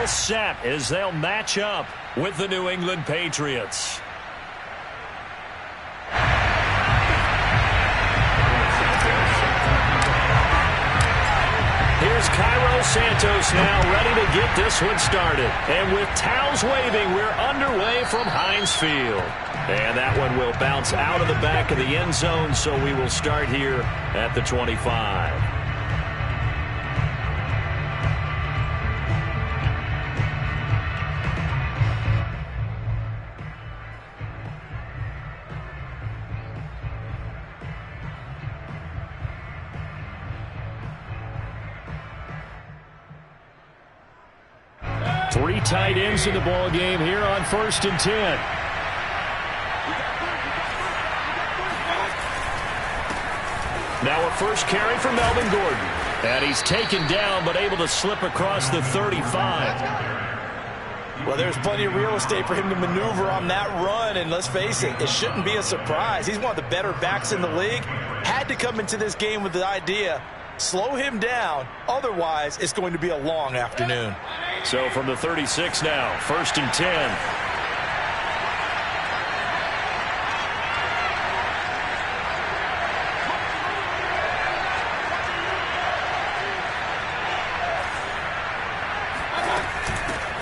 all set as they'll match up with the New England Patriots. Here's Cairo Santos now ready to get this one started. And with towels waving, we're underway from Heinz Field. And that one will bounce out of the back of the end zone, so we will start here at the 25. Three tight ends in the ball game here on 1st and 10. Now a first carry for Melvin Gordon. And he's taken down but able to slip across the 35. Well, there's plenty of real estate for him to maneuver on that run, and let's face it, it shouldn't be a surprise. He's one of the better backs in the league. Had to come into this game with the idea, slow him down, otherwise it's going to be a long afternoon. So from the 36 now, 1st and 10.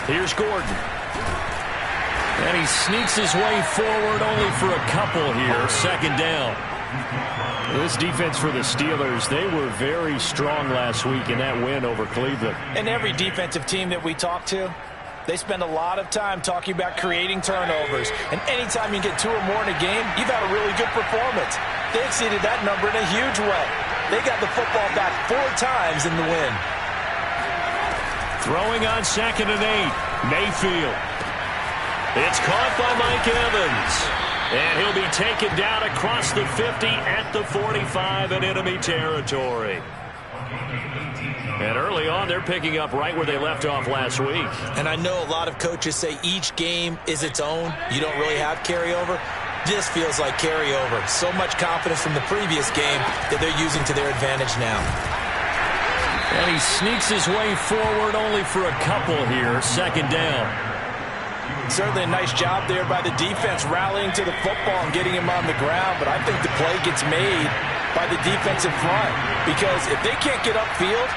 Here's Gordon. And he sneaks his way forward only for a couple here. 2nd down. This defense for the Steelers, they were very strong last week in that win over Cleveland. And every defensive team that we talk to, they spend a lot of time talking about creating turnovers. And anytime you get 2 or more in a game, you've had a really good performance. They exceeded that number in a huge way. They got the football back 4 times in the win. Throwing on 2nd and 8. Mayfield. It's caught by Mike Evans. And he'll be taken down across the 50 at the 45 in enemy territory. And early on, they're picking up right where they left off last week. And I know a lot of coaches say each game is its own. You don't really have carryover. This feels like carryover. So much confidence from the previous game that they're using to their advantage now. And he sneaks his way forward only for a couple here. 2nd down. Certainly a nice job there by the defense rallying to the football and getting him on the ground, but I think the play gets made by the defensive front because if they can't get upfield,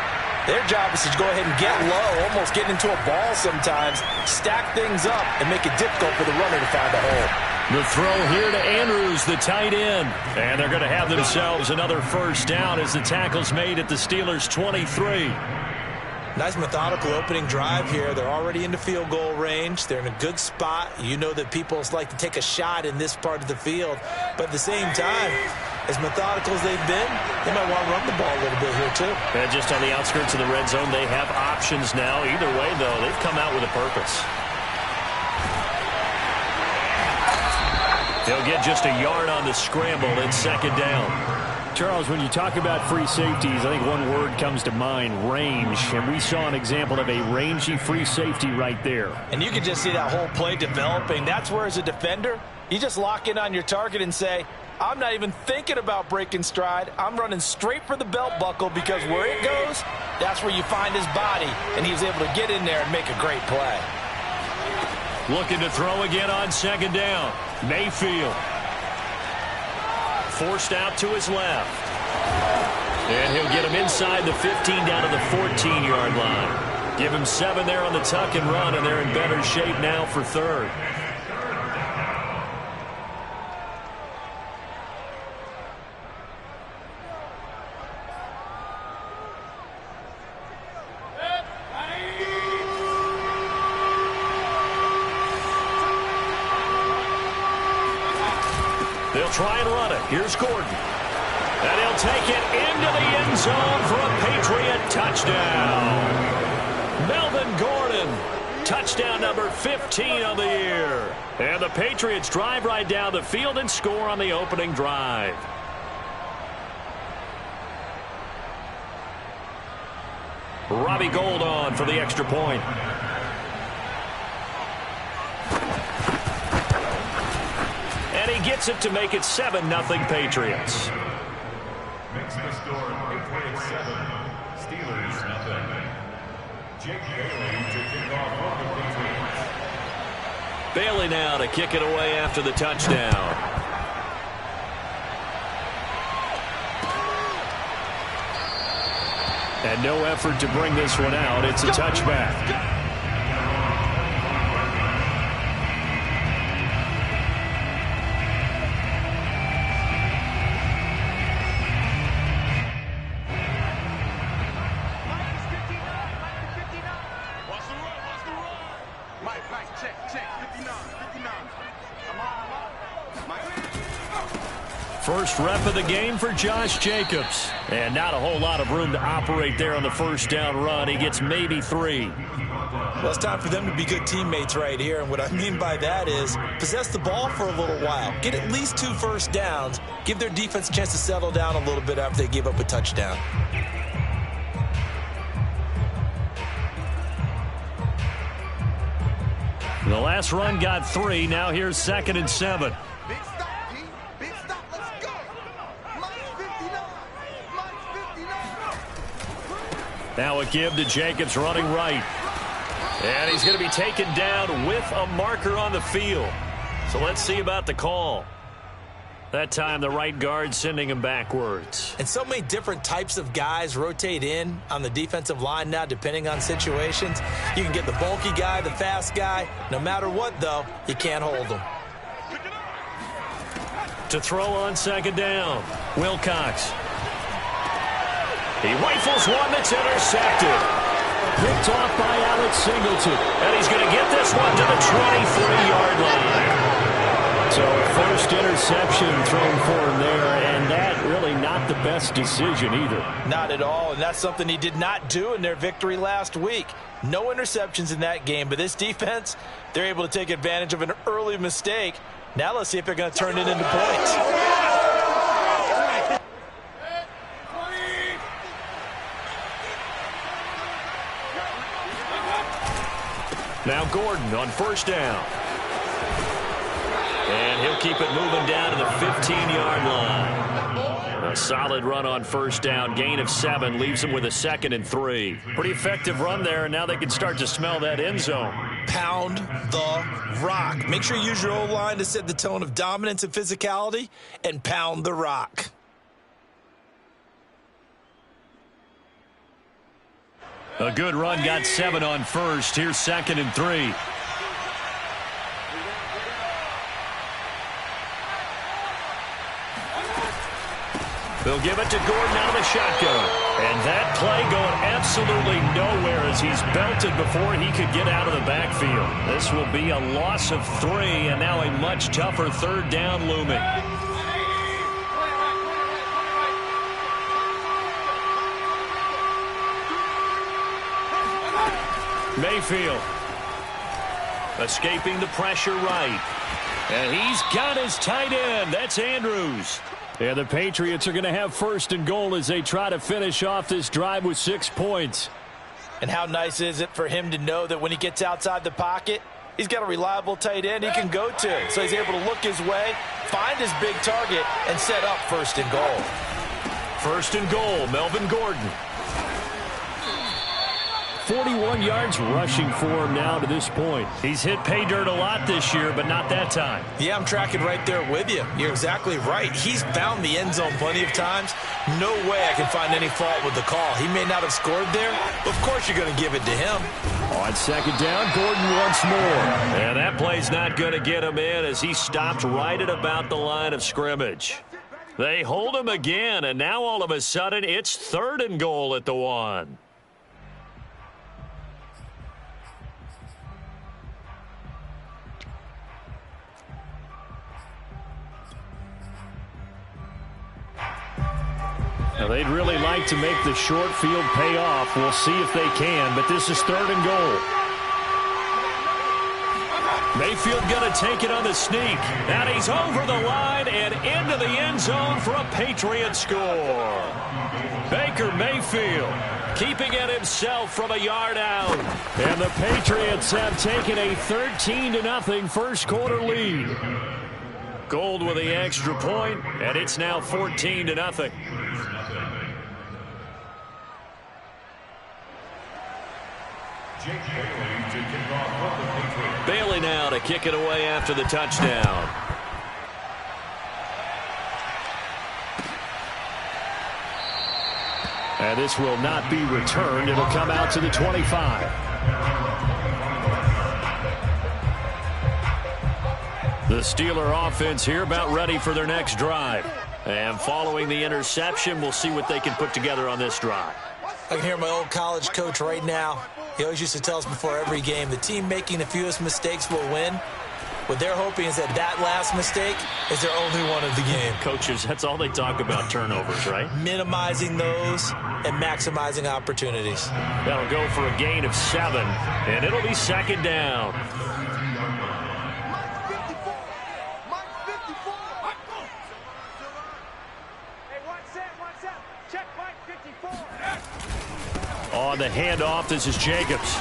their job is to go ahead and get low, almost get into a ball sometimes, stack things up, and make it difficult for the runner to find a hole. The throw here to Andrews, the tight end. And they're going to have themselves another 1st down as the tackle's made at the Steelers' 23. Nice methodical opening drive here. They're already into field goal range. They're in a good spot. You know that people like to take a shot in this part of the field. But at the same time, as methodical as they've been, they might want to run the ball a little bit here too. And just on the outskirts of the red zone, they have options now. Either way, though, they've come out with a purpose. They'll get just a yard on the scramble in 2nd down. Charles, when you talk about free safeties, I think one word comes to mind, range. And we saw an example of a rangy free safety right there. And you can just see that whole play developing. That's where, as a defender, you just lock in on your target and say, I'm not even thinking about breaking stride. I'm running straight for the belt buckle because where it goes, that's where you find his body. And he was able to get in there and make a great play. Looking to throw again on 2nd down. Mayfield. Forced out to his left. And he'll get him inside the 15 down to the 14-yard line. Give him 7 there on the tuck and run, and they're in better shape now for 3rd. They'll try and run it. Here's Gordon. And he'll take it into the end zone for a Patriot touchdown. Melvin Gordon, touchdown number 15 of the year. And the Patriots drive right down the field and score on the opening drive. Robbie Gould on for the extra point. And he gets it to make it 7-0 Patriots. Makes the score Patriots 7, Steelers 0. Jake Bailey to kick off. Bailey now to kick it away after the touchdown. And no effort to bring this one out. It's a touchback. First rep of the game for Josh Jacobs. And not a whole lot of room to operate there on the first down run. He gets maybe 3. Well, it's time for them to be good teammates right here. And what I mean by that is possess the ball for a little while. Get at least 2 first downs. Give their defense a chance to settle down a little bit after they give up a touchdown. The last run got 3. Now here's 2nd and 7. Now a give to Jacobs running right. And he's going to be taken down with a marker on the field. So let's see about the call. That time the right guard sending him backwards. And so many different types of guys rotate in on the defensive line now depending on situations. You can get the bulky guy, the fast guy. No matter what, though, you can't hold them. To throw on 2nd down, Wilcox. He rifles one that's intercepted. Picked off by Alex Singleton. And he's going to get this one to the 23-yard line. So first interception thrown for him there, and that really not the best decision either. Not at all, and that's something he did not do in their victory last week. No interceptions in that game, but this defense, they're able to take advantage of an early mistake. Now let's see if they're going to turn it into points. Now Gordon on first down. And he'll keep it moving down to the 15-yard line. A solid run on first down. Gain of 7 leaves him with a 2nd and 3. Pretty effective run there, and now they can start to smell that end zone. Pound the rock. Make sure you use your O-line to set the tone of dominance and physicality, and pound the rock. A good run, got 7 on first. Here's 2nd and 3. They'll give it to Gordon out of the shotgun. And that play going absolutely nowhere as he's belted before he could get out of the backfield. This will be a loss of 3, and now a much tougher 3rd down looming. Mayfield escaping the pressure right. And he's got his tight end. That's Andrews. Yeah, the Patriots are going to have 1st and goal as they try to finish off this drive with 6 points. And how nice is it for him to know that when he gets outside the pocket, he's got a reliable tight end he can go to. So he's able to look his way, find his big target, and set up 1st and goal. 1st and goal, Melvin Gordon. 41 yards rushing for him now to this point. He's hit pay dirt a lot this year, but not that time. Yeah, I'm tracking right there with you. You're exactly right. He's found the end zone plenty of times. No way I can find any fault with the call. He may not have scored there, but of course you're going to give it to him. On 2nd down, Gordon once more. And that play's not going to get him in as he stopped right at about the line of scrimmage. They hold him again, and now all of a sudden it's 3rd and goal at the 1. Now, they'd really like to make the short field pay off. We'll see if they can, but this is 3rd and goal. Mayfield going to take it on the sneak. And he's over the line and into the end zone for a Patriot score. Baker Mayfield keeping it himself from a yard out. And the Patriots have taken a 13-0 first quarter lead. Gold with the extra point, and it's now 14-0. Jake Bailey to kick off for the Patriots. Bailey now to kick it away after the touchdown. And this will not be returned. It'll come out to the 25. The Steeler offense here about ready for their next drive. And following the interception, we'll see what they can put together on this drive. I can hear my old college coach right now. He always used to tell us before every game, the team making the fewest mistakes will win. What they're hoping is that last mistake is their only one of the game. Coaches, that's all they talk about, turnovers, right? Minimizing those and maximizing opportunities. That'll go for a gain of 7, and it'll be second down. On the handoff, this is Jacobs.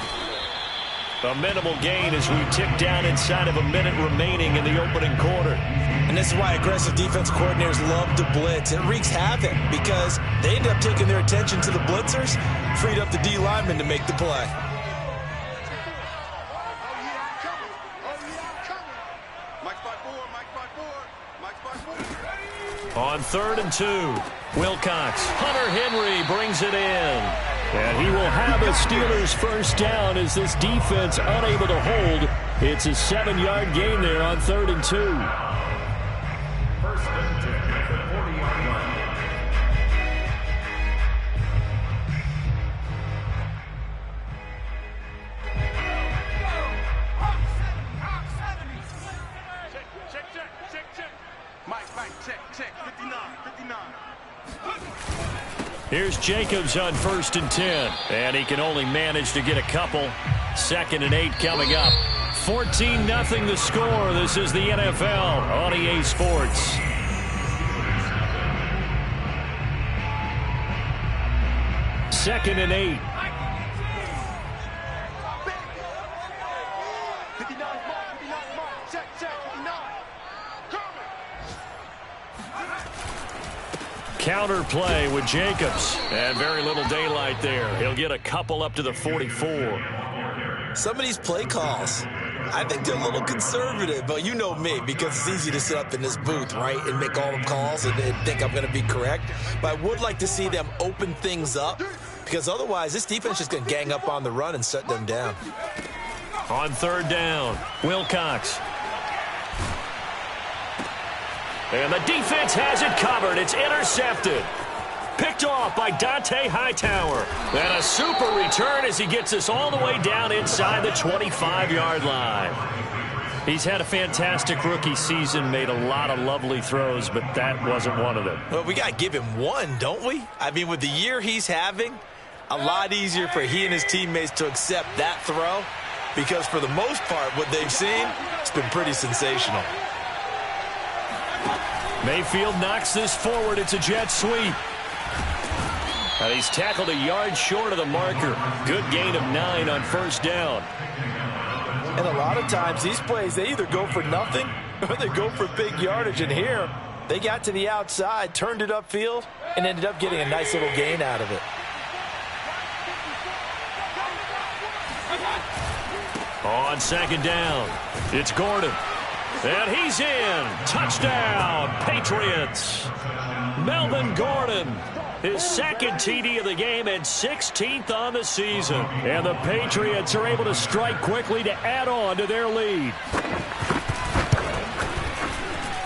A minimal gain as we tick down inside of a minute remaining in the opening quarter. And this is why aggressive defense coordinators love to blitz. It wreaks havoc because they end up taking their attention to the blitzers, freed up the D lineman to make the play. On 3rd and 2, Wilcox. Hunter Henry brings it in. And he will have a Steelers first down as this defense unable to hold. It's a 7-yard gain there on 3rd and 2. First and 10 at the 40-yard line. Check, 59. Here's Jacobs on 1st and 10. And he can only manage to get a couple. 2nd and 8 coming up. 14-0 the score. This is the NFL on EA Sports. Second and 8. Counter play with Jacobs. And very little daylight there. He'll get a couple up to the 44. Some of these play calls, I think they're a little conservative, but you know me, because it's easy to sit up in this booth, right, and make all the calls and think I'm going to be correct. But I would like to see them open things up, because otherwise this defense is going to gang up on the run and shut them down. On 3rd down, Wilcox. And the defense has it covered. It's intercepted. Picked off by Dante Hightower. And a super return as he gets us all the way down inside the 25-yard line. He's had a fantastic rookie season, made a lot of lovely throws, but that wasn't one of them. Well, we got to give him one, don't we? I mean, with the year he's having, a lot easier for he and his teammates to accept that throw, because for the most part, what they've seen, it's been pretty sensational. Mayfield knocks this forward. It's a jet sweep. And he's tackled a yard short of the marker. Good gain of 9 on 1st down. And a lot of times these plays, they either go for nothing or they go for big yardage. And here, they got to the outside, turned it upfield, and ended up getting a nice little gain out of it. On 2nd down, it's Gordon. And he's in. Touchdown, Patriots. Melvin Gordon, his 2nd TD of the game and 16th on the season. And the Patriots are able to strike quickly to add on to their lead.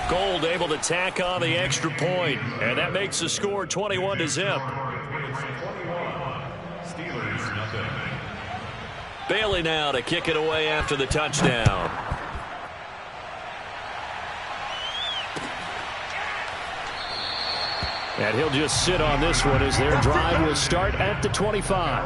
Gold able to tack on the extra point, and that makes the score 21-0. Steelers, nothing. Bailey now to kick it away after the touchdown. And he'll just sit on this one as their drive will start at the 25.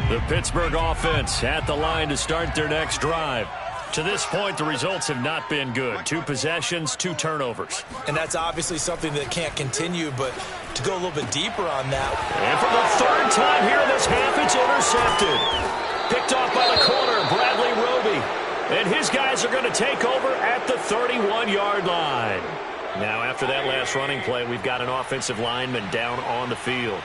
The Pittsburgh offense at the line to start their next drive. To this point, the results have not been good. 2 possessions, 2 turnovers. And that's obviously something that can't continue, but to go a little bit deeper on that. And for the 3rd time here in this half, it's intercepted. Picked off by the corner, Bradley Roby. And his guys are going to take over at the 31-yard line. Now, after that last running play, we've got an offensive lineman down on the field.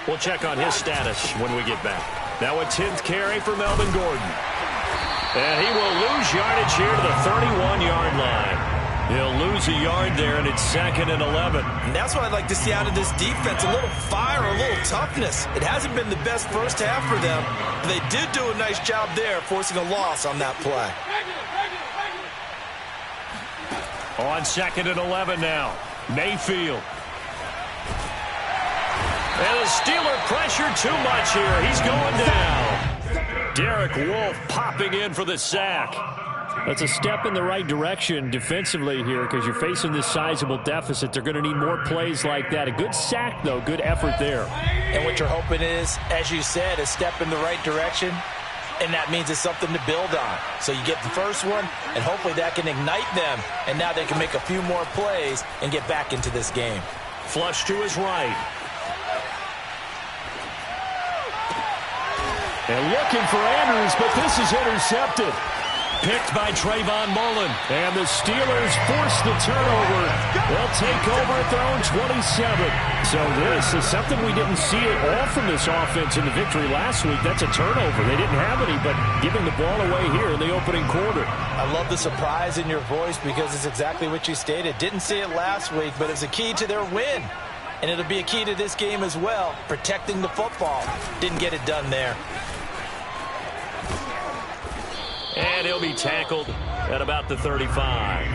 We'll check on his status when we get back. Now a 10th carry for Melvin Gordon. And he will lose yardage here to the 31-yard line. He'll lose a yard there, and it's 2nd and 11. And that's what I'd like to see out of this defense, a little fire, a little toughness. It hasn't been the best first half for them, but they did do a nice job there forcing a loss on that play. On 2nd and 11 now, Mayfield. And the Steeler pressure too much here. He's going down. Derek Wolfe popping in for the sack. That's a step in the right direction defensively here because you're facing this sizable deficit. They're going to need more plays like that. A good sack, though. Good effort there. And what you're hoping is, as you said, a step in the right direction, and that means it's something to build on. So you get the first one, and hopefully that can ignite them, and now they can make a few more plays and get back into this game. Flush to his right. And looking for Andrews, but this is intercepted. Picked by Trayvon Mullen. And the Steelers force the turnover. They'll take over at their own 27. So this is something we didn't see at all from this offense in the victory last week. That's a turnover. They didn't have any, but giving the ball away here in the opening quarter. I love the surprise in your voice because it's exactly what you stated. Didn't see it last week, but it's a key to their win. And it'll be a key to this game as well, protecting the football. Didn't get it done there. And he'll be tackled at about the 35.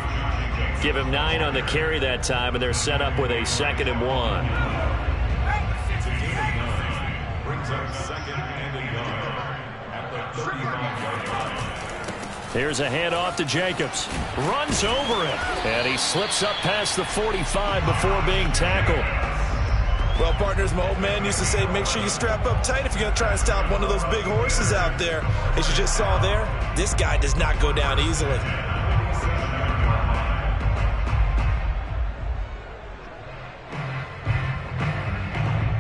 Give him 9 on the carry that time, and they're set up with a 2nd and 1. Brings up 2nd and a yard at the 35-yard line. Here's a handoff to Jacobs. Runs over him. And he slips up past the 45 before being tackled. Well, partners, my old man used to say, make sure you strap up tight if you're going to try and stop one of those big horses out there. As you just saw there, this guy does not go down easily.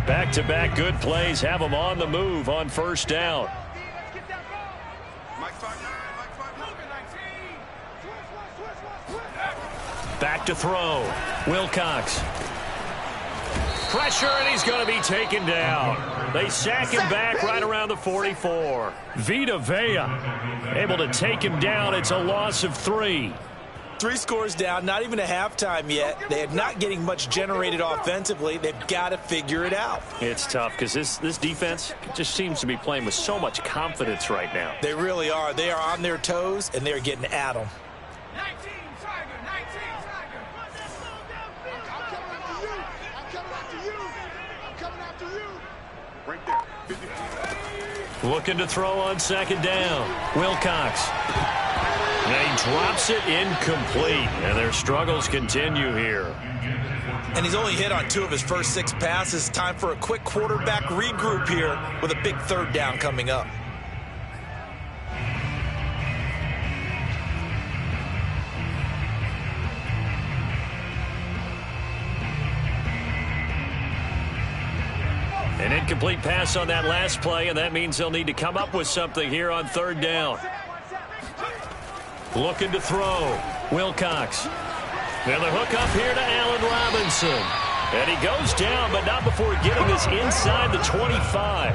Back-to-back good plays have them on the move on first down. Back to throw. Wilcox. Pressure, and he's going to be taken down. They sack him back right around the 44. Vita Vea able to take him down. It's a loss of 3. 3 scores down, not even a halftime yet. They are not getting much generated offensively. They've got to figure it out. It's tough because this defense just seems to be playing with so much confidence right now. They really are. They are on their toes, and they're getting at them. Looking to throw on 2nd down. Wilcox. And he drops it incomplete. And their struggles continue here. And he's only hit on 2 of his first 6 passes. Time for a quick quarterback regroup here with a big 3rd down coming up. An incomplete pass on that last play, and that means they'll need to come up with something here on 3rd down. Looking to throw. Wilcox. And the hook up here to Allen Robinson. And he goes down, but not before getting this inside the 25.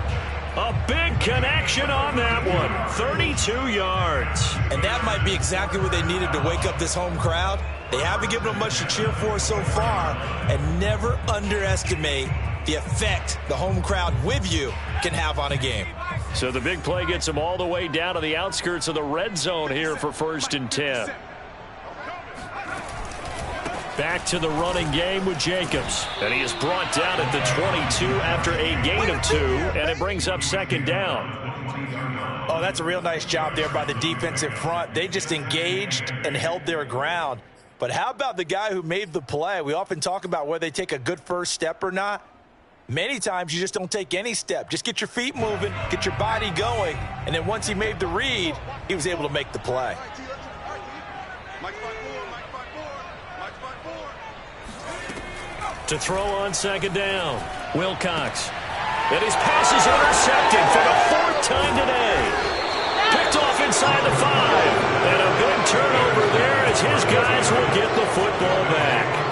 A big connection on that one. 32 yards. And that might be exactly what they needed to wake up this home crowd. They haven't given them much to cheer for so far, and never underestimate the effect the home crowd with you can have on a game. So the big play gets them all the way down to the outskirts of the red zone here for 1st and 10. Back to the running game with Jacobs. And he is brought down at the 22 after a gain of 2, and it brings up 2nd down. Oh, that's a real nice job there by the defensive front. They just engaged and held their ground. But how about the guy who made the play? We often talk about whether they take a good first step or not. Many times you just don't take any step. Just get your feet moving, get your body going, and then once he made the read, he was able to make the play. To throw on 2nd down, Wilcox. And his pass is intercepted for the 4th time today. Picked off inside the 5. as his guys will get the football back.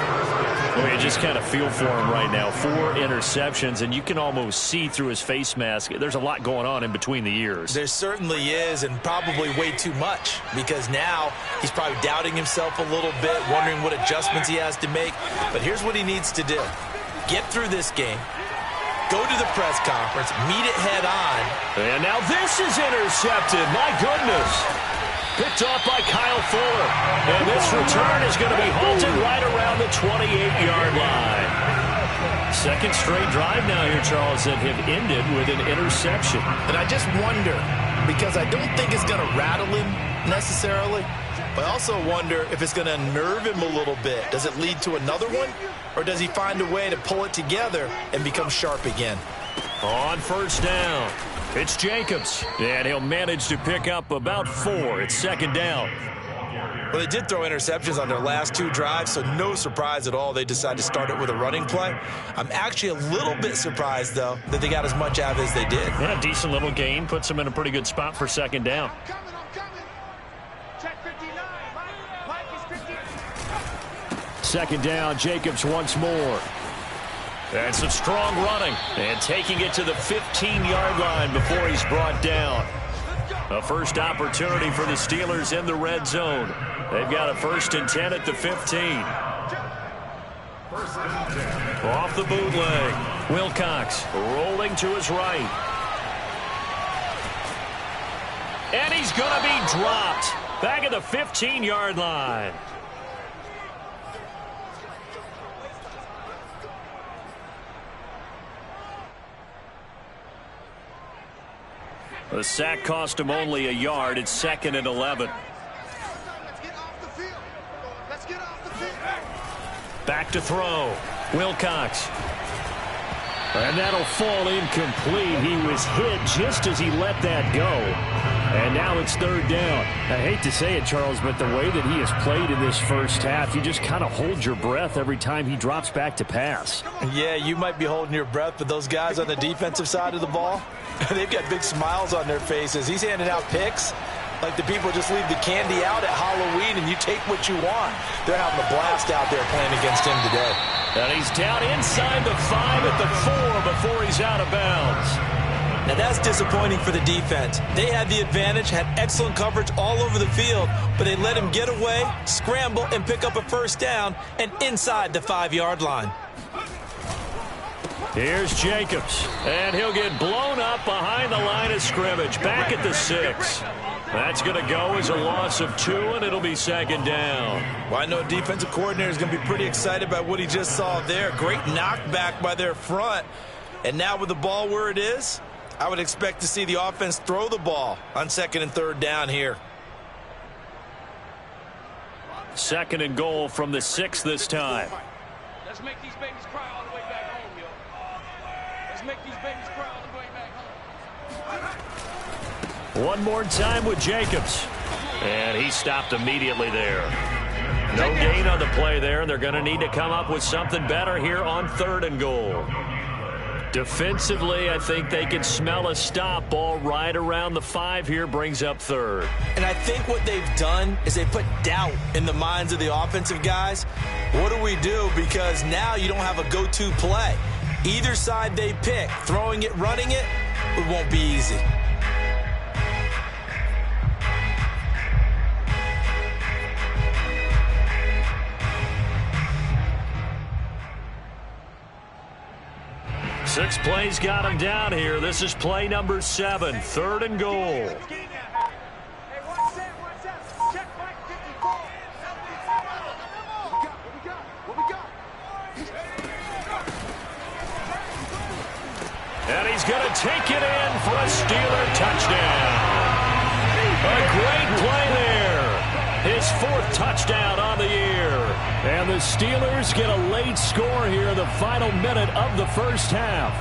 Well, you just kind of feel for him right now. 4 interceptions, and you can almost see through his face mask. There's a lot going on in between the ears. There certainly is, and probably way too much, because now he's probably doubting himself a little bit, wondering what adjustments he has to make. But here's what he needs to do. Get through this game. Go to the press conference. Meet it head on. And now this is intercepted. My goodness. Picked off by Kyle Fuller. And this return is going to be halted right around the 28-yard line. Second straight drive now here, Charles, that have ended with an interception. And I just wonder, because I don't think it's going to rattle him necessarily, but I also wonder if it's going to unnerve him a little bit. Does it lead to another one? Or does he find a way to pull it together and become sharp again? On first down, it's Jacobs. And he'll manage to pick up about 4. It's second down. Well, they did throw interceptions on their last 2 drives, so no surprise at all they decided to start it with a running play. I'm actually a little bit surprised, though, that they got as much out of it as they did. Yeah, decent little gain. Puts them in a pretty good spot for second down. Second down, Jacobs once more. And some strong running. And taking it to the 15-yard line before he's brought down. A first opportunity for the Steelers in the red zone. They've got a 1st and 10 at the 15. Off the bootleg. Wilcox rolling to his right. And he's going to be dropped. Back at the 15-yard line. The sack cost him only a yard. It's 2nd and 11. Back to throw. Wilcox. And that'll fall incomplete. He was hit just as he let that go. And now it's 3rd down. I hate to say it, Charles, but the way that he has played in this first half, you just kind of hold your breath every time he drops back to pass. Yeah, you might be holding your breath, but those guys on the defensive side of the ball, they've got big smiles on their faces. He's handing out picks like the people just leave the candy out at Halloween and you take what you want. They're having a blast out there playing against him today. And he's down inside the 5 at the 4 before he's out of bounds. Now that's disappointing for the defense. They had the advantage, had excellent coverage all over the field, but they let him get away, scramble, and pick up a first down and inside the 5-yard line. Here's Jacobs, and he'll get blown up behind the line of scrimmage, back at the 6. That's going to go as a loss of 2, and it'll be 2nd down. Well, I know a defensive coordinator is going to be pretty excited about what he just saw there. Great knockback by their front. And now with the ball where it is, I would expect to see the offense throw the ball on 2nd and 3rd down here. 2nd and goal from the 6 this time. Let's make these babies cry all the way back home, yo. Let's make these babies cry all the way back home. One more time with Jacobs. And he stopped immediately there. No gain on the play there, and they're going to need to come up with something better here on 3rd and goal. Defensively, I think they can smell a stop. Ball right around the 5 here, brings up 3rd. And I think what they've done is they put doubt in the minds of the offensive guys. What do we do? Because now you don't have a go-to play. Either side they pick, throwing it, running it, it won't be easy. Six plays got him down here. This is play number 7, 3rd and goal. And he's going to take it in for a Steeler touchdown. A great play there. His 4th touchdown on the year. And the Steelers get a late score here in the final minute of the first half.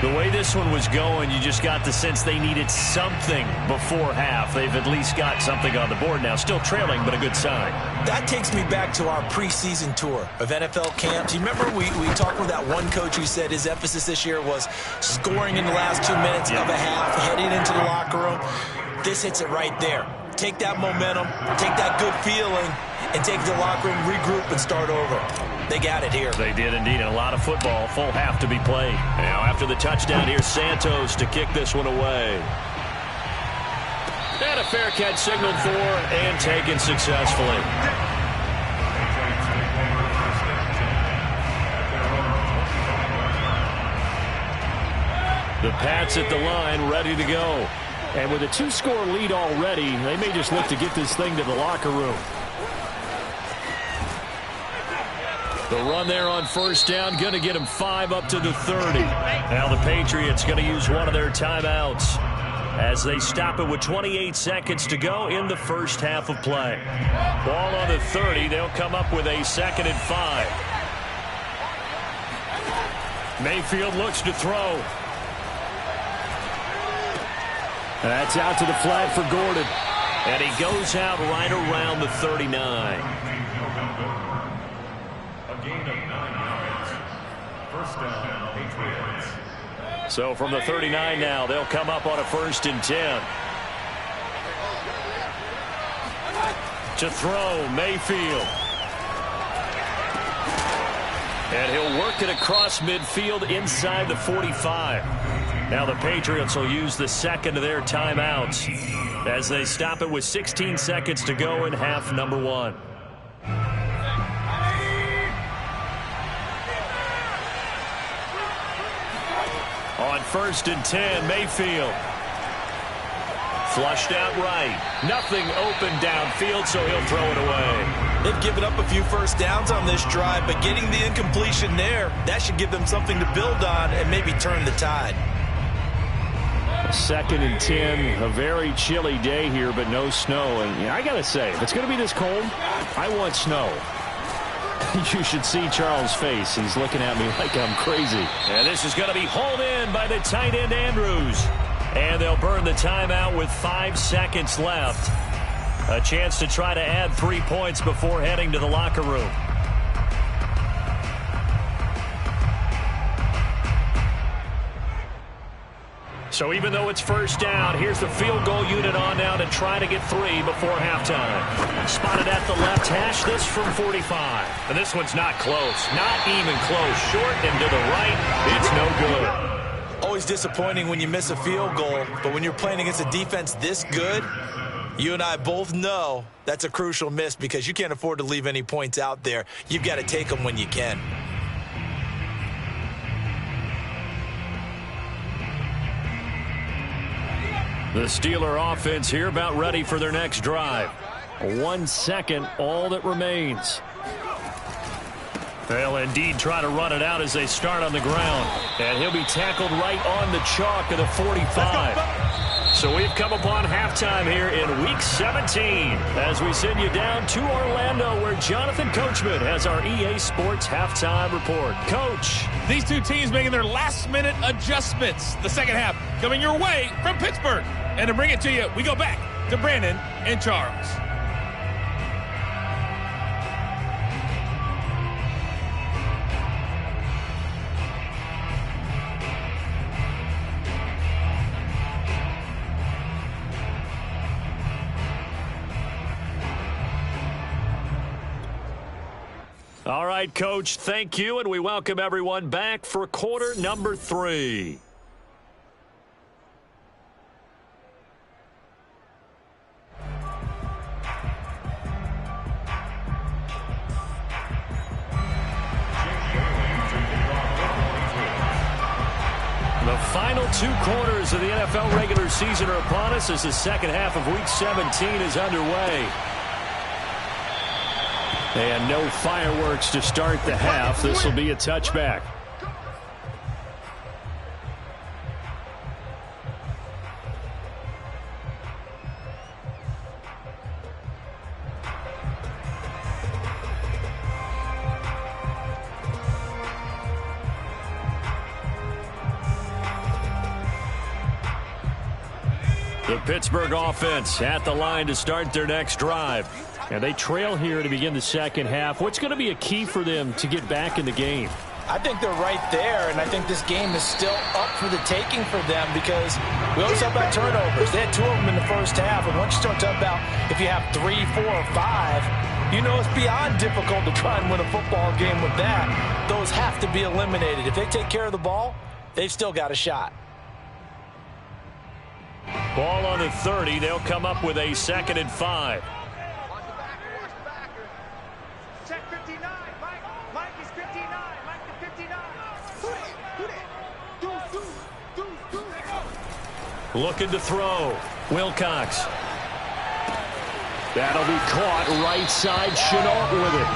The way this one was going, you just got the sense they needed something before half. They've at least got something on the board now. Still trailing, but a good sign. That takes me back to our preseason tour of NFL camps. You remember we talked with that one coach who said his emphasis this year was scoring in the last 2 minutes of a half, heading into the locker room. This hits it right there. take that momentum, take that good feeling, and take the locker room, regroup, and start over. They got it here. They did indeed. And a lot of football, full half to be played. Now after the touchdown, here's Santos to kick this one away. And a fair catch signaled for and taken successfully. The Pats at the line, ready to go. And with a 2-score lead already, they may just look to get this thing to the locker room. The run there on first down, going to get them 5 up to the 30. Now the Patriots going to use one of their timeouts as they stop it with 28 seconds to go in the first half of play. Ball on the 30. They'll come up with a 2nd and 5. Mayfield looks to throw. That's out to the flat for Gordon. And he goes out right around the 39. A gain of 9 yards. First down, Patriots. So from the 39 now, they'll come up on a 1st and 10. To throw, Mayfield. And he'll work it across midfield inside the 45. Now the Patriots will use the 2nd of their timeouts as they stop it with 16 seconds to go in half number 1. On 1st and 10, Mayfield. Flushed out right. Nothing open downfield, so he'll throw it away. They've given up a few first downs on this drive, but getting the incompletion there, that should give them something to build on and maybe turn the tide. 2nd and 10, a very chilly day here, but no snow. And I got to say, if it's going to be this cold, I want snow. You should see Charles' face. He's looking at me like I'm crazy. And this is going to be hauled in by the tight end Andrews. And they'll burn the timeout with 5 seconds left. A chance to try to add 3 points before heading to the locker room. So even though it's first down, here's the field goal unit on now to try to get 3 before halftime. Spotted at the left hash, this from 45. And this one's not close. Not even close. Short and to the right, it's no good. Always disappointing when you miss a field goal, but when you're playing against a defense this good, you and I both know that's a crucial miss because you can't afford to leave any points out there. You've got to take them when you can. The Steeler offense here about ready for their next drive. 1 second, all that remains. They'll indeed try to run it out as they start on the ground. And he'll be tackled right on the chalk of the 45. So we've come upon halftime here in Week 17 as we send you down to Orlando where Jonathan Coachman has our EA Sports halftime report. Coach. These two teams making their last-minute adjustments. The second half coming your way from Pittsburgh. And to bring it to you, we go back to Brandon and Charles. All right, Coach, thank you, and we welcome everyone back for quarter number 3. The final 2 quarters of the NFL regular season are upon us as the second half of Week 17 is underway. And no fireworks to start the half. This will be a touchback. The Pittsburgh offense at the line to start their next drive. And they trail here to begin the second half. What's going to be a key for them to get back in the game? I think they're right there, and I think this game is still up for the taking for them because we always talk about turnovers. They had 2 of them in the first half, and once you start talking about if you have 3, 4, or 5, you know it's beyond difficult to try and win a football game with that. Those have to be eliminated. If they take care of the ball, they've still got a shot. Ball on the 30. They'll come up with a 2nd and 5. Check 59. Mike is 59. Mike is 59. Looking to throw. Wilcox. That'll be caught right side. Chenault with it.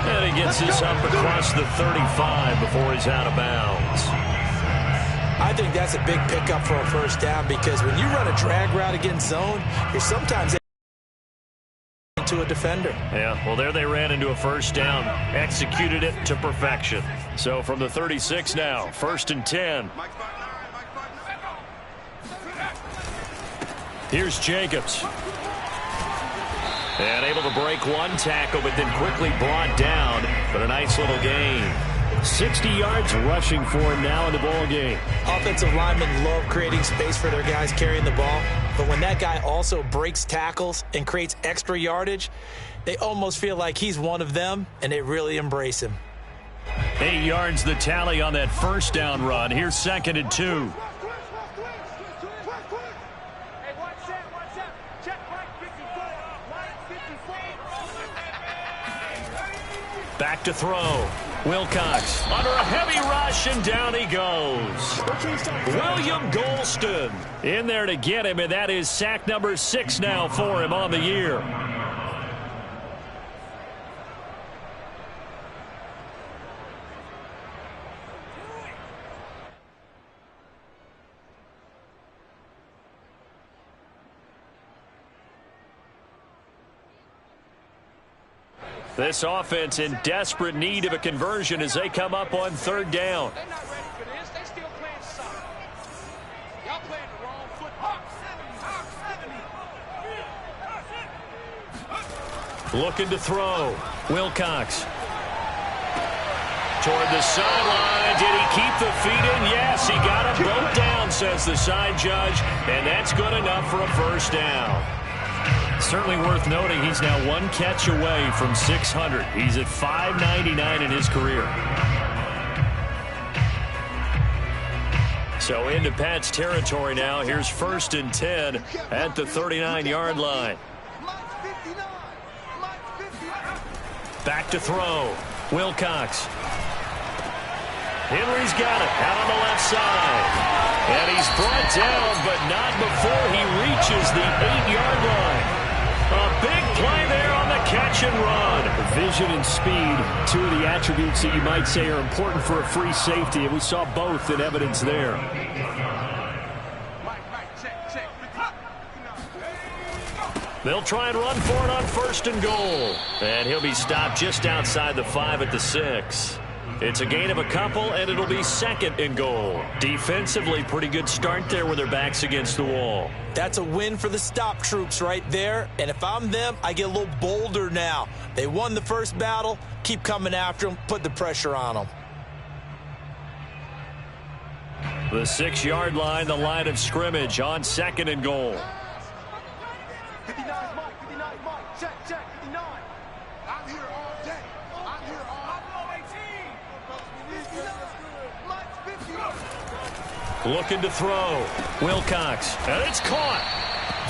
And he gets this up across the 35 before he's out of bounds. I think that's a big pickup for a first down because when you run a drag route against zone, you're sometimes into a defender. Yeah, well, there they ran into a first down. Executed it to perfection. So from the 36 now, 1st and 10. Here's Jacobs. And able to break one tackle, but then quickly brought down. But a nice little gain. 60 yards rushing for him now in the ball game. Offensive linemen love creating space for their guys carrying the ball. But when that guy also breaks tackles and creates extra yardage, they almost feel like he's one of them, and they really embrace him. 8 yards the tally on that first down run. Here's 2nd and 2. Back to throw. Wilcox under a heavy rush, and down he goes. William Golston in there to get him, and that is sack number 6 now for him on the year. This offense in desperate need of a conversion as they come up on 3rd down. They're not ready for this. They still playing soft. Y'all playing the wrong football. Looking to throw. Wilcox. Toward the sideline. Did he keep the feet in? Yes, he got them both down, says the side judge. And that's good enough for a first down. Certainly worth noting he's now 1 catch away from 600. He's at 599 in his career. So into Pats territory now. Here's 1st and 10 at the 39-yard line. Back to throw. Wilcox. Henry's got it out on the left side. And he's brought down, but not before he reaches the 8-yard line. A big play there on the catch and run. Vision and speed, 2 of the attributes that you might say are important for a free safety, and we saw both in evidence there. They'll try and run for it on 1st and goal. And he'll be stopped just outside the 5 at the 6. It's a gain of a couple, and it'll be 2nd and goal. Defensively, pretty good start there with their backs against the wall. That's a win for the stop troops right there. And if I'm them, I get a little bolder now. They won the first battle. Keep coming after them. Put the pressure on them. The 6-yard line, the line of scrimmage on 2nd and goal. 59 Mike, 59 Mike. Check, 59. I'm here all day. I'm here all day. 18. Looking to throw. Wilcox. And it's caught.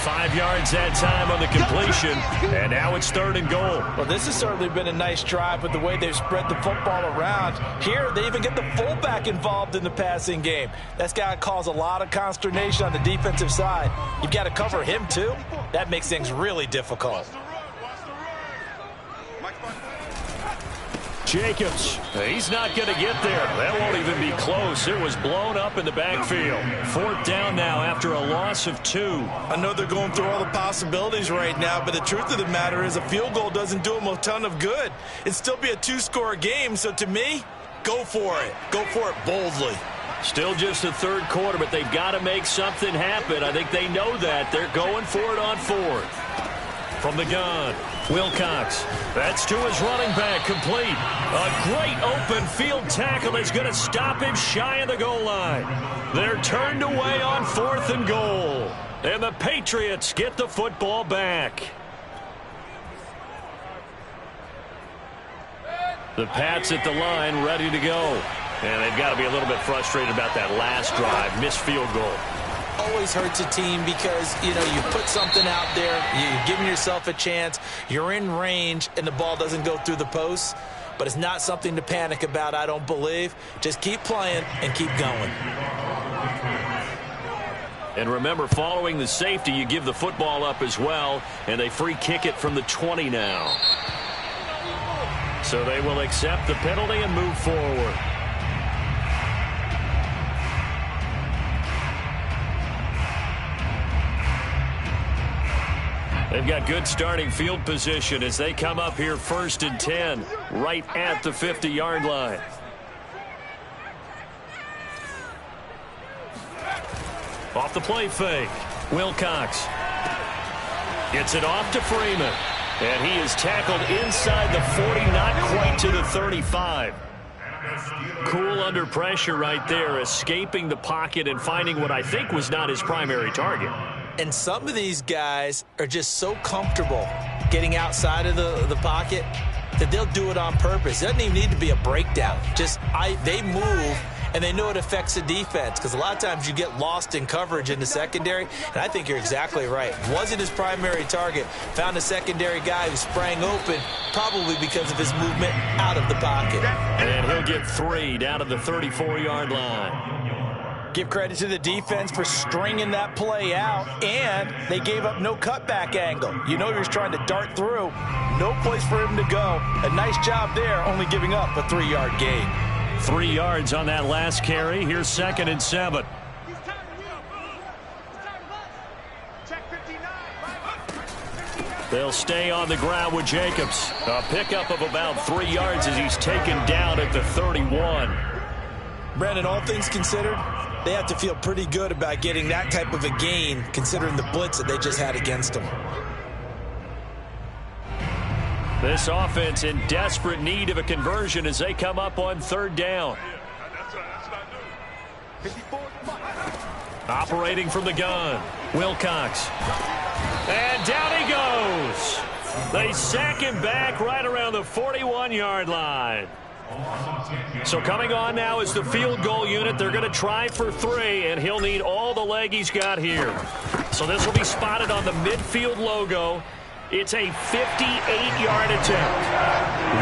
5 yards that time on the completion. And now it's 3rd and goal. Well, this has certainly been a nice drive with the way they've spread the football around. Here, they even get the fullback involved in the passing game. That's got to cause a lot of consternation on the defensive side. You've got to cover him, too. That makes things really difficult. Jacobs, he's not going to get there. That won't even be close. It was blown up in the backfield. 4th down now after a loss of 2. I know they're going through all the possibilities right now, but the truth of the matter is a field goal doesn't do them a ton of good. It'd still be a 2-score game, so to me, go for it. Go for it boldly. Still just the 3rd quarter, but they've got to make something happen. I think they know that. They're going for it on 4th. from the gun. Wilcox. That's to his running back. Complete. A great open field tackle is going to stop him shy of the goal line. They're turned away on 4th and goal. And the Patriots get the football back. The Pats at the line, ready to go. And they've got to be a little bit frustrated about that last drive. Missed field goal. Always hurts a team because, you put something out there, you're giving yourself a chance, you're in range, and the ball doesn't go through the posts. But it's not something to panic about, I don't believe. Just keep playing and keep going. And remember, following the safety, you give the football up as well, and they free kick it from the 20 now. So they will accept the penalty and move forward. They've got good starting field position as they come up here 1st and 10, right at the 50-yard line. Off the play fake. Wilcox gets it off to Freeman. And he is tackled inside the 40, not quite to the 35. Cool under pressure right there, escaping the pocket and finding what I think was not his primary target. And some of these guys are just so comfortable getting outside of the pocket that they'll do it on purpose. It doesn't even need to be a breakdown. They move, and they know it affects the defense because a lot of times you get lost in coverage in the secondary, and I think you're exactly right. Wasn't his primary target. Found a secondary guy who sprang open, probably because of his movement out of the pocket. And he'll get 3 down to the 34-yard line. Give credit to the defense for stringing that play out, and they gave up no cutback angle. He was trying to dart through. No place for him to go. A nice job there, only giving up a 3-yard gain. 3 yards on that last carry. Here's 2nd and 7. They'll stay on the ground with Jacobs. A pickup of about 3 yards as he's taken down at the 31. Brandon, all things considered, they have to feel pretty good about getting that type of a gain considering the blitz that they just had against them. This offense in desperate need of a conversion as they come up on 3rd down. Operating from the gun, Wilcox. And down he goes. They sack him back right around the 41-yard line. So coming on now is the field goal unit. They're going to try for 3, and he'll need all the leg he's got here. So this will be spotted on the midfield logo. It's a 58-yard attempt.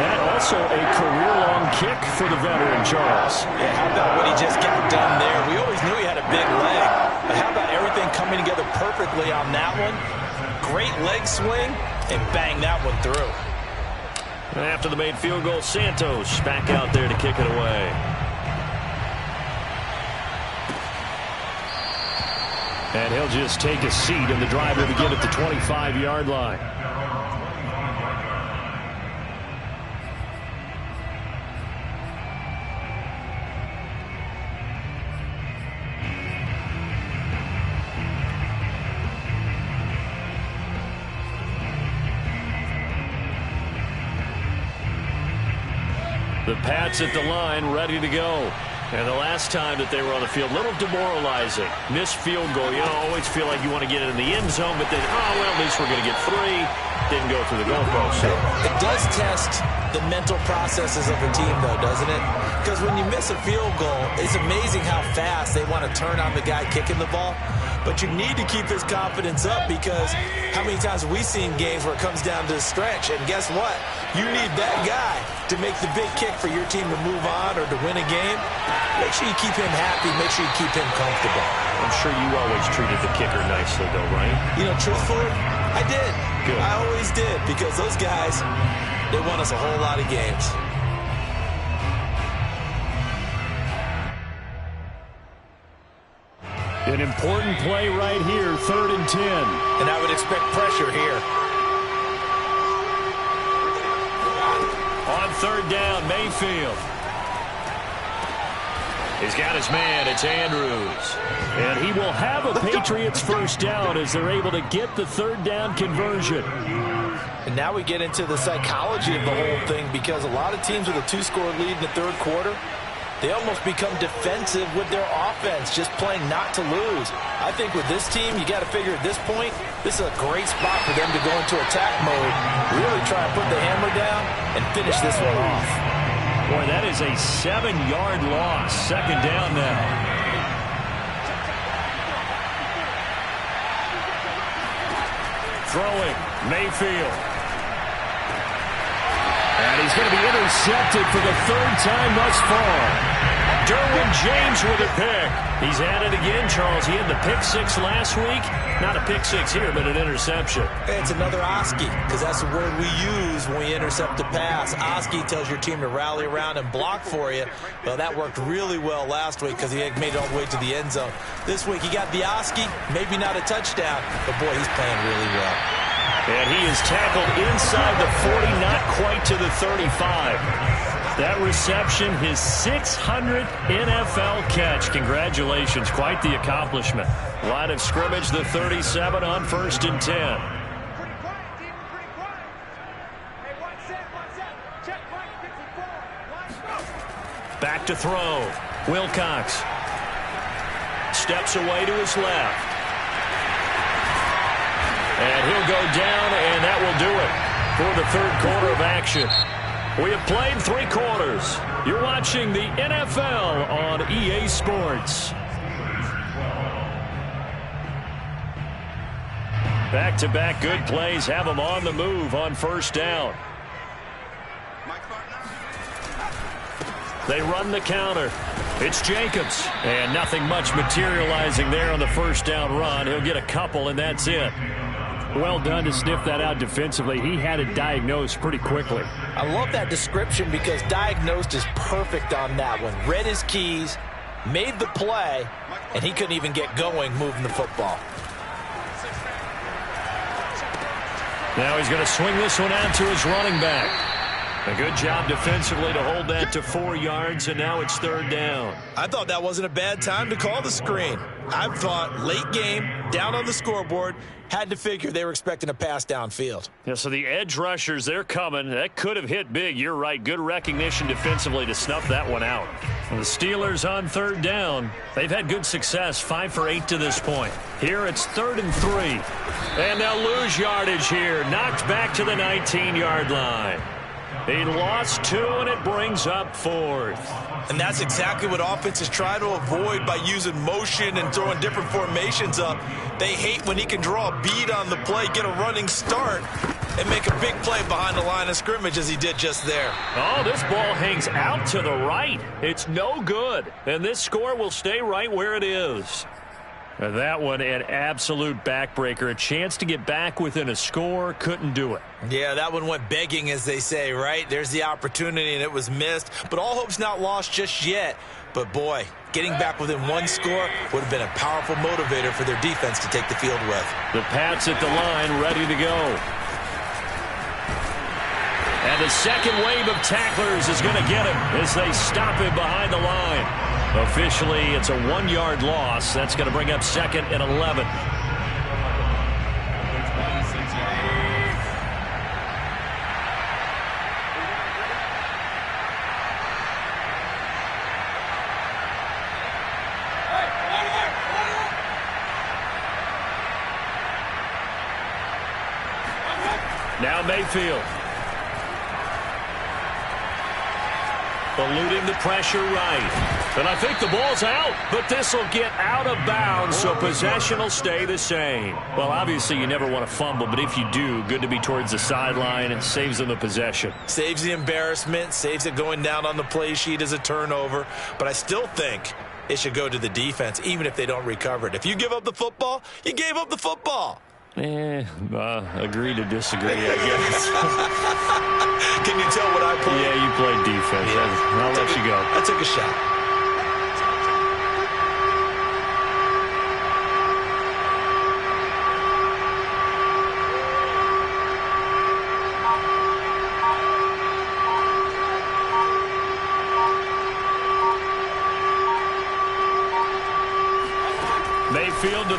That also a career-long kick for the veteran, Charles. Yeah, how about what he just got done there? We always knew he had a big leg. But how about everything coming together perfectly on that one? Great leg swing, and bang that one through. After the made field goal, Santos back out there to kick it away. And he'll just take a seat, and the drive will begin at the 25-yard line. The Pats at the line, ready to go. And the last time that they were on the field, a little demoralizing. Missed field goal. You always feel like you want to get it in the end zone, but then, at least we're going to get 3. Didn't go through the goalpost. So. It does test the mental processes of a team, though, doesn't it? Because when you miss a field goal, it's amazing how fast they want to turn on the guy kicking the ball. But you need to keep his confidence up because how many times have we seen games where it comes down to the stretch, and guess what? You need that guy to make the big kick for your team to move on or to win a game. Make sure you keep him happy. Make sure you keep him comfortable. I'm sure you always treated the kicker nicely, though, right? Truthfully, I did. Good. I always did because those guys, they won us a whole lot of games. An important play right here, 3rd and 10. And I would expect pressure here. On 3rd down, Mayfield. He's got his man. It's Andrews. And he will have a Patriots first down as they're able to get the third down conversion. And now we get into the psychology of the whole thing, because a lot of teams with a 2-score lead in the third quarter, they almost become defensive with their offense, just playing not to lose. I think with this team, you got to figure at this point, this is a great spot for them to go into attack mode, really try and put the hammer down and finish this one off. Boy, that is a 7-yard loss. Second down now. Throwing, Mayfield. And he's going to be intercepted for the third time thus far. Derwin James with a pick. He's at it again, Charles. He had the pick six last week. Not a pick six here, but an interception. It's another Oski, because that's the word we use when we intercept a pass. Oski tells your team to rally around and block for you. Well, that worked really well last week because he made it all the way to the end zone. This week he got the Oski, maybe not a touchdown, but boy, he's playing really well. And he is tackled inside the 40, not quite to the 35. That reception, his 600th NFL catch. Congratulations, quite the accomplishment. Line of scrimmage, the 37 on 1st and 10. Pretty quiet, team. Pretty quiet. Hey, one set. Check, Mike, 54. Let's go. Back to throw. Wilcox steps away to his left. And he'll go down, and that will do it for the third quarter of action. We have played 3 quarters. You're watching the NFL on EA Sports. Back-to-back good plays have them on the move on first down. They run the counter. It's Jacobs. And nothing much materializing there on the first down run. He'll get a couple, and that's it. Well done to sniff that out defensively. He had it diagnosed pretty quickly. I love that description because diagnosed is perfect on that one. Read his keys, made the play, and he couldn't even get going moving the football. Now he's going to swing this one out to his running back. A good job defensively to hold that to 4 yards, and now it's third down. I thought that wasn't a bad time to call the screen. I thought late game, down on the scoreboard, had to figure they were expecting a pass downfield. Yeah, so the edge rushers, they're coming. That could have hit big. You're right. Good recognition defensively to snuff that one out. And the Steelers on third down. They've had good success, 5 for 8 to this point. Here it's 3rd and 3. And they'll lose yardage here. Knocked back to the 19-yard line. He lost 2, and it brings up 4th. And that's exactly what offenses try to avoid by using motion and throwing different formations up. They hate when he can draw a bead on the play, get a running start, and make a big play behind the line of scrimmage as he did just there. Oh, this ball hangs out to the right. It's no good. And this score will stay right where it is. And that one, an absolute backbreaker. A chance to get back within a score, couldn't do it. Yeah, that one went begging, as they say, right? There's the opportunity, and it was missed. But all hope's not lost just yet. But, boy, getting back within 1 score would have been a powerful motivator for their defense to take the field with. The Pats at the line, ready to go. And the second wave of tacklers is going to get him as they stop him behind the line. Officially, it's a 1-yard loss. That's going to bring up 2nd and 11. Now Mayfield. Eluding the pressure right. And I think the ball's out, but this will get out of bounds, so possession will stay the same. Well, obviously you never want to fumble, but if you do, good to be towards the sideline. It saves them the possession. Saves the embarrassment, saves it going down on the play sheet as a turnover. But I still think it should go to the defense, even if they don't recover it. If you give up the football, you gave up the football. Agree to disagree, I guess. Can you tell what I played? Yeah, you played defense. Yeah. I'll let you go. I took a shot.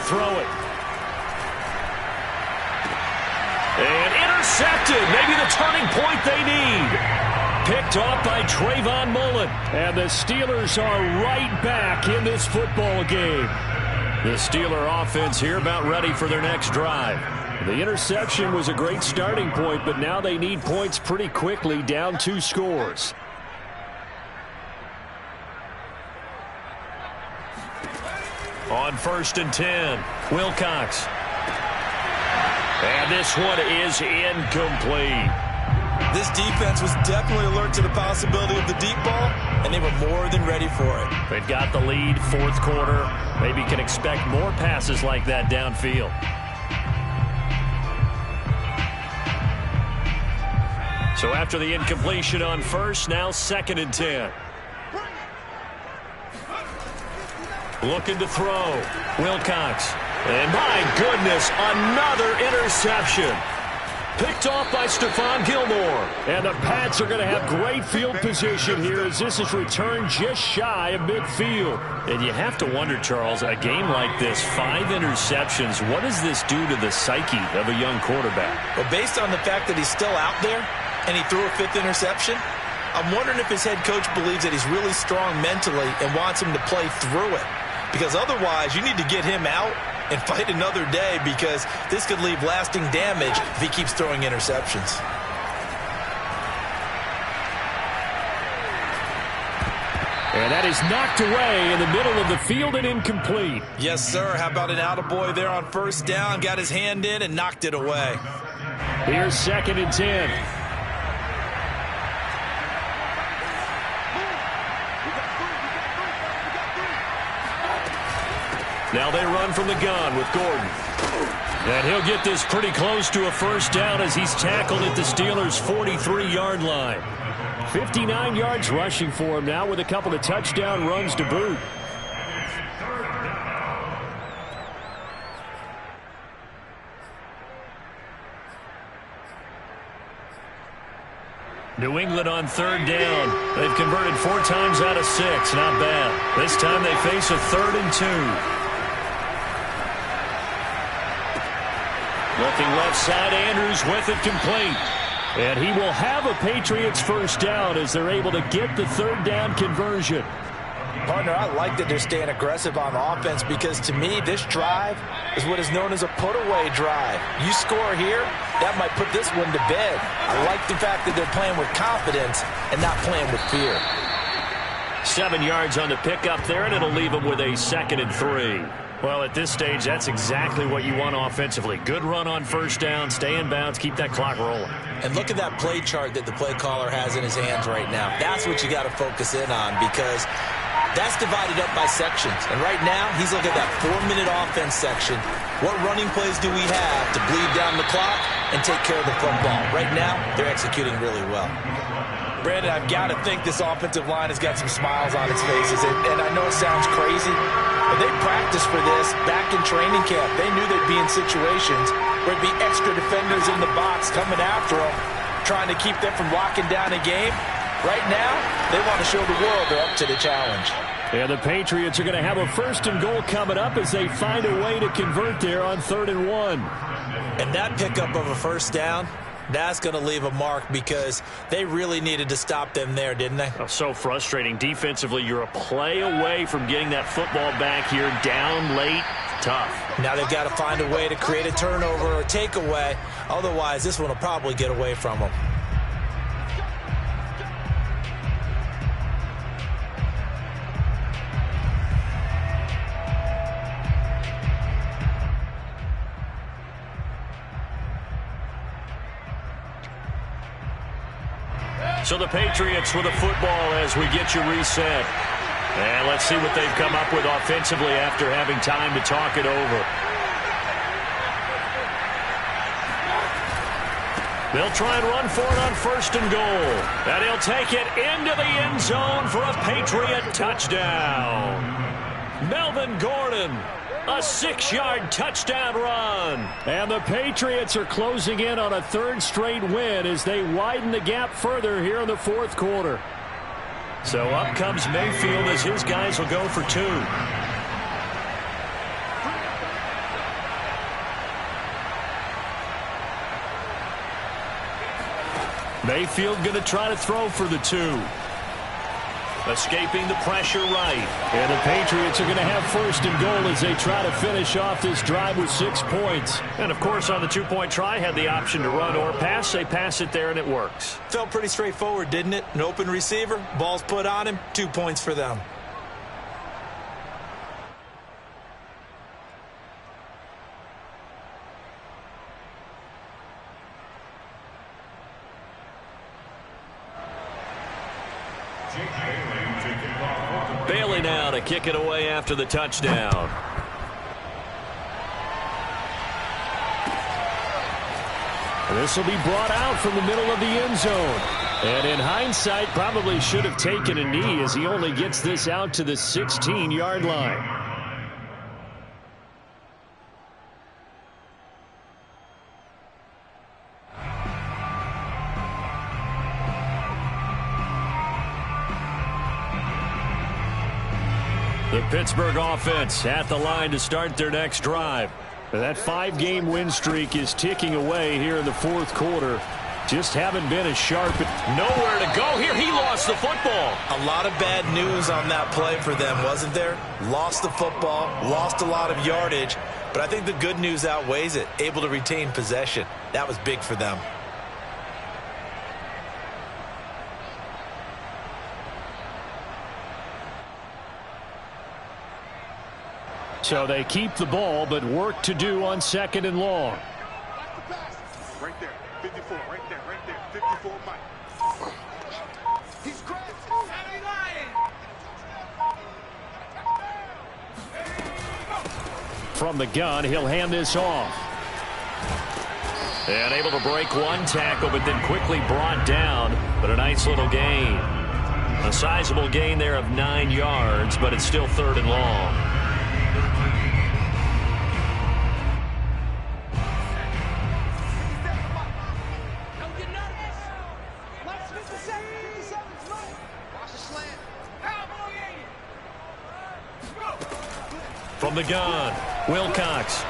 throw it. And intercepted. Maybe the turning point they need. Picked off by Trayvon Mullen. And the Steelers are right back in this football game. The Steeler offense here about ready for their next drive. The interception was a great starting point, but now they need points pretty quickly, down 2 scores. On 1st and 10, Wilcox. And this one is incomplete. This defense was definitely alert to the possibility of the deep ball, and they were more than ready for it. They've got the lead, 4th quarter. Maybe can expect more passes like that downfield. So after the incompletion on 1st, now 2nd and 10. Looking to throw. Wilcox. And my goodness, another interception. Picked off by Stephon Gilmore. And the Pats are going to have great field position here as this is returned just shy of midfield. And you have to wonder, Charles, a game like this, 5 interceptions, what does this do to the psyche of a young quarterback? Well, based on the fact that he's still out there and he threw a 5th interception, I'm wondering if his head coach believes that he's really strong mentally and wants him to play through it. Because otherwise, you need to get him out and fight another day, because this could leave lasting damage if he keeps throwing interceptions. And that is knocked away in the middle of the field and incomplete. Yes, sir. How about an attaboy there on 1st down? Got his hand in and knocked it away. Here's 2nd and 10. Now they run from the gun with Gordon. And he'll get this pretty close to a 1st down as he's tackled at the Steelers' 43-yard line. 59 yards rushing for him now with a couple of touchdown runs to boot. New England on 3rd down. They've converted 4 times out of 6. Not bad. This time they face a 3rd and 2. Looking left side, Andrews with it complete. And he will have a Patriots 1st down as they're able to get the 3rd down conversion. Partner, I like that they're staying aggressive on offense, because to me, this drive is what is known as a put-away drive. You score here, that might put this one to bed. I like the fact that they're playing with confidence and not playing with fear. 7 yards on the pickup there, and it'll leave them with a 2nd and 3. Well, at this stage, that's exactly what you want offensively. Good run on 1st down, stay in bounds, keep that clock rolling. And look at that play chart that the play caller has in his hands right now. That's what you got to focus in on, because that's divided up by sections. And right now, he's looking at that 4-minute offense section. What running plays do we have to bleed down the clock and take care of the football? Right now, they're executing really well. Brandon, I've got to think this offensive line has got some smiles on its faces. And I know it sounds crazy, but they practiced for this back in training camp. They knew they'd be in situations where there'd be extra defenders in the box coming after them, trying to keep them from locking down a game. Right now, they want to show the world they're up to the challenge. And the Patriots are going to have a 1st and goal coming up as they find a way to convert there on 3rd and 1. And that pickup of a 1st down, that's going to leave a mark, because they really needed to stop them there, didn't they? Oh, so frustrating. Defensively, you're a play away from getting that football back here, down late. Tough. Now they've got to find a way to create a turnover or takeaway. Otherwise, this one will probably get away from them. So the Patriots with a football as we get you reset. And let's see what they've come up with offensively after having time to talk it over. They'll try and run for it on 1st and goal. And he'll take it into the end zone for a Patriot touchdown. Melvin Gordon, a 6-yard touchdown run. And the Patriots are closing in on a 3rd straight win as they widen the gap further here in the 4th quarter. So up comes Mayfield as his guys will go for 2. Mayfield going to try to throw for the 2. Escaping the pressure right. And the Patriots are going to have 1st and goal as they try to finish off this drive with 6 points. And, of course, on the 2-point try, had the option to run or pass. They pass it there, and it works. Felt pretty straightforward, didn't it? An open receiver, ball's put on him, 2 points for them. Bailey now to kick it away after the touchdown. This will be brought out from the middle of the end zone. And in hindsight, probably should have taken a knee as he only gets this out to the 16-yard line. The Pittsburgh offense at the line to start their next drive. That 5-game win streak is ticking away here in the 4th quarter. Just haven't been as sharp. Nowhere to go here. He lost the football. A lot of bad news on that play for them, wasn't there? Lost the football, lost a lot of yardage, but I think the good news outweighs it. Able to retain possession. That was big for them. So they keep the ball, but work to do on 2nd and long. Right there, 54, right there, 54, Mike. He's crazy. From the gun, he'll hand this off. And able to break one tackle, but then quickly brought down. But a nice little gain. A sizable gain there of 9 yards, but it's still 3rd and long. From the gun, Wilcox.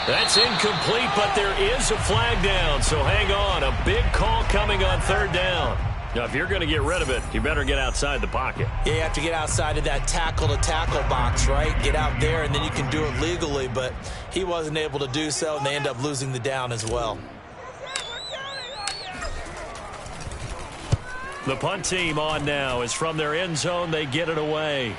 That's incomplete, but there is a flag down, so hang on. A big call coming on 3rd down. Now, if you're going to get rid of it, you better get outside the pocket. Yeah, you have to get outside of that tackle-to-tackle box, right? Get out there, and then you can do it legally, but he wasn't able to do so, and they end up losing the down as well. The punt team on now is from their end zone. They get it away.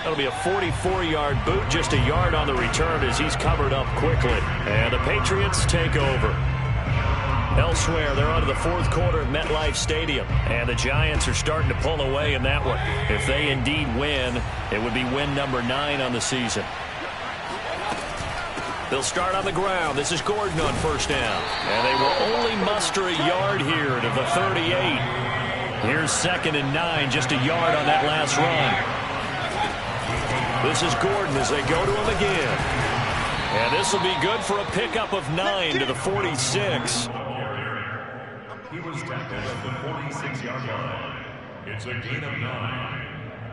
That'll be a 44-yard boot, just a yard on the return as he's covered up quickly. And the Patriots take over. Elsewhere, they're on to the 4th quarter of MetLife Stadium. And the Giants are starting to pull away in that one. If they indeed win, it would be win number 9 on the season. They'll start on the ground. This is Gordon on 1st down. And they will only muster a yard here to the 38. Here's 2nd and 9, just a yard on that last run. This is Gordon as they go to him again. And this will be good for a pickup of 9 to the 46. He was tackled at the 46-yard line. It's a gain of 9.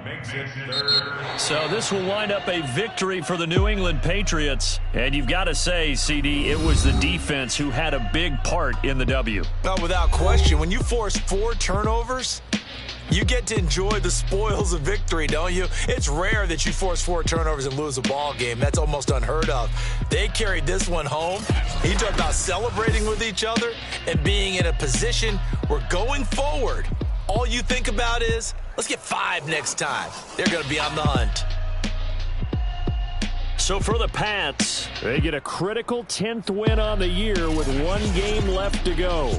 Makes it 3rd. So this will wind up a victory for the New England Patriots. And you've got to say, CD, it was the defense who had a big part in the W. Oh, without question. When you force 4 turnovers, you get to enjoy the spoils of victory, don't you? It's rare that you force 4 turnovers and lose a ball game. That's almost unheard of. They carried this one home. You talk about celebrating with each other and being in a position where going forward, all you think about is, let's get 5 next time. They're going to be on the hunt. So for the Pats, they get a critical 10th win on the year with 1 game left to go.